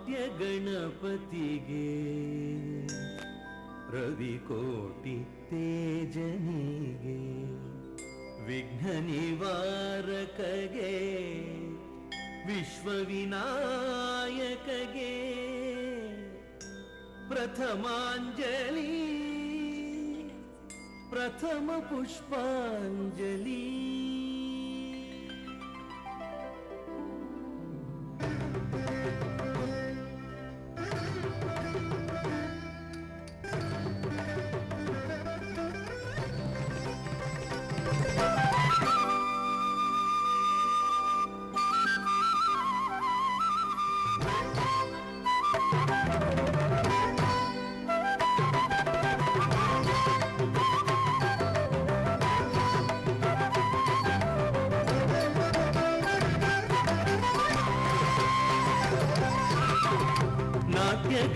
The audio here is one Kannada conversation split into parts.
ನಾಟ್ಯ ಗಣಪತಿಗೆ ರವಿಕೋಟಿ ತೇಜನಿಗೆ ವಿಘ್ನ ನಿವಾರಕಗೆ ವಿಶ್ವವಿನಾಯಕಗೆ ಪ್ರಥಮಾಂಜಲಿ ಪ್ರಥಮ ಪುಷ್ಪಾಂಜಲಿ.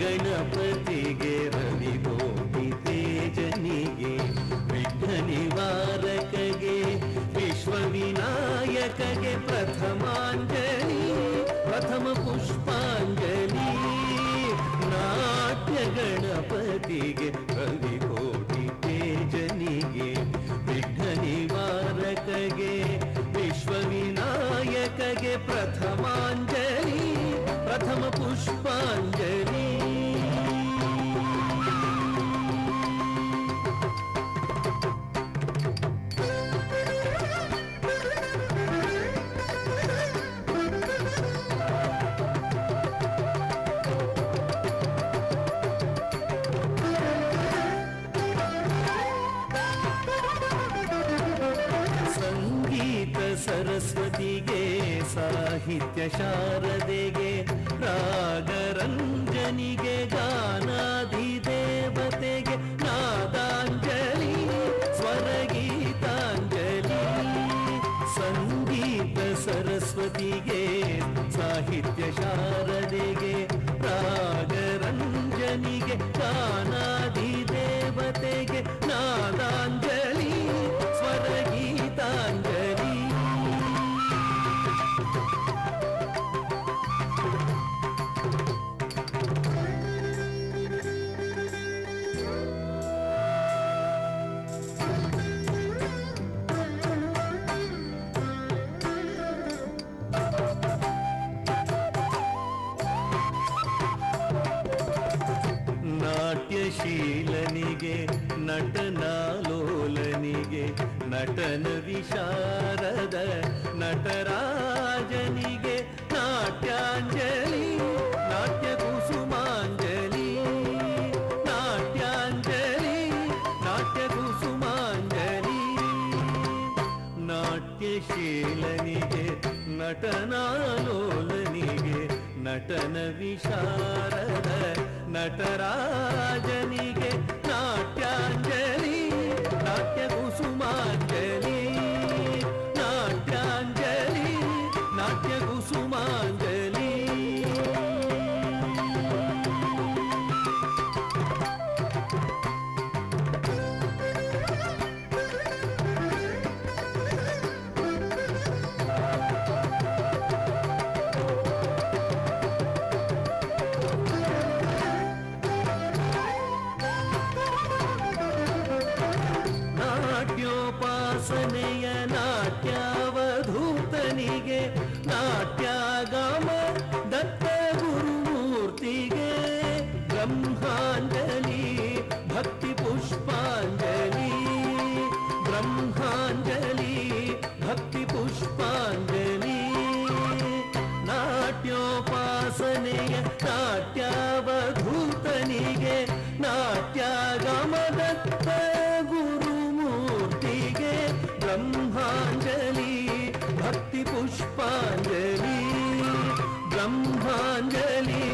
ಗಣಪತಿಗೆ ರವಿಕೋಟಿ ತೇಜನಿಗೆ ವಿಘ್ನ ನಿವಾರಕಗೆ ವಿಶ್ವವಿನಾಯಕಗೆ ಪ್ರಥಮಾಂಜಲಿ ಪ್ರಥಮ ಪುಷ್ಪಾಂಜಲಿ. ನಾಟ್ಯ ಗಣಪತಿಗೆ ರವಿಕೋಟಿ ತೇಜನಿಗೆ ವಿಘ್ನ ನಿವಾರಕಗೆ ವಿಶ್ವವಿನಾಯಕಗೆ ಪ್ರಥಮಾಂಜಲಿ ಪ್ರಥಮ ಪುಷ್ಪಾಂಜಲಿ. ಸಂಗೀತ ಸರಸ್ವತಿಗೆ ಸಾಹಿತ್ಯ ಶಾರದೆಗೆ ರಾಗರಂಜನಿಗೆ ಗಾನಾಧಿದೇವತೆಗೆ ನಾದಾಂಜಲಿ ಸ್ವರಗೀತಾಂಜಲಿ. ಸಂಗೀತ ಸರಸ್ವತಿಗೆ ಸಾಹಿತ್ಯ ಶಾರದೆಗೆ ರಾಗರಂಜನಿಗೆ ಗಾನಾಧಿದೇವತೆಗೆ ನಾದಾಂಜಲಿ ಸ್ವರಗೀತಾಂಜಲಿ. ನಾಟ್ಯಶೀಲನಿಗೆ ನಟನಾಲೋಲನಿಗೆ ನಟನ ವಿಶಾರದ ನಟರಾಜನಿಗೆ ನಾಟ್ಯಾಂಜಲಿ ನಾಟ್ಯ ಕುಸುಮಾಂಜಲಿ. ನಾಟ್ಯಾಂಜಲಿ ನಾಟ್ಯ ಕುಸುಮಾಂಜಲಿ. ನಾಟ್ಯಶೀಲನಿಗೆ ನಟನಾಲೋಲನಿಗೆ ನಟನ ವಿಶಾರದ ನಟರಾಜನಿಗೆ ನಾಟ್ಯಾಂಜಲಿ ನಾಟ್ಯ ಕುಸುಮಾಂಜಲಿ. ನಾಟ್ಯಾಂಜಲಿ ನಾಟ್ಯ ಕುಸುಮಾಂಜಲಿ. ನಾಟ್ಯೋಪಾಸನೆಯ ನಾಟ್ಯಾವಧೂತನಿಗೆ ನಾಟ್ಯಾಗಮ ದತ್ತ ಗುರುಮೂರ್ತಿಗೆ ಬ್ರಹ್ಮಾಂಜಲಿ ಭಕ್ತಿ ಪುಷ್ಪಾಂಜಲಿ. ಬ್ರಹ್ಮಾಂಜಲಿ ಭಕ್ತಿ ಪುಷ್ಪಾಂಜಲಿ. ನಾಟ್ಯೋಪಾಸನೆಯ ನಾಟ್ಯಾವಧೂತನಿಗೆ ನಾಟ್ಯಾಗಮ ದತ್ತ ಗುರುಮೂರ್ತಿಗೆ ಬ್ರಹ್ಮಾಂಜಲಿ ಭಕ್ತಿ ಪುಷ್ಪಾಂಜಲಿ. ಬ್ರಹ್ಮಾಂಜಲಿ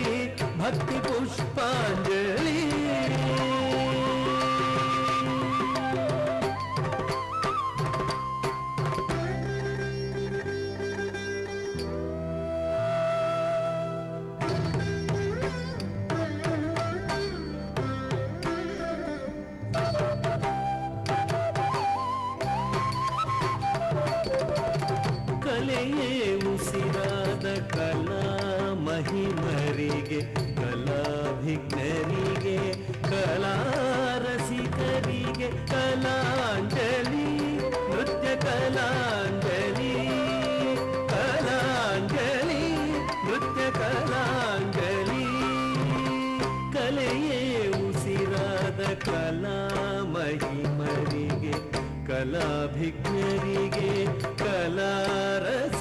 ಭಕ್ತಿ ಪುಷ್ಪಾಂಜಲಿ. ಕಲೆಯೇ ಉಸಿರಾದ ಕಲಾ ಮಹಿಮರಿಗೆ ಕಲಾಭಿಜ್ಞರಿಗೆ ಕಲಾರಸಿಕರಿಗೆ ಕಲಾಂಜಲಿ ನೃತ್ಯ ಕಲಾಂಜಲಿ ಕಲಾಂಜಲಿ ನೃತ್ಯ ಕಲಾಂಜಲಿ ಕಲೆಯೇ ಉಸಿರಾದ ಕಲಾ ಮಹಿಮರಿಗೆ ಕಲಾಭಿಜ್ಞರಿಗೆ ಕಲಾರಸಿಕರಿಗೆ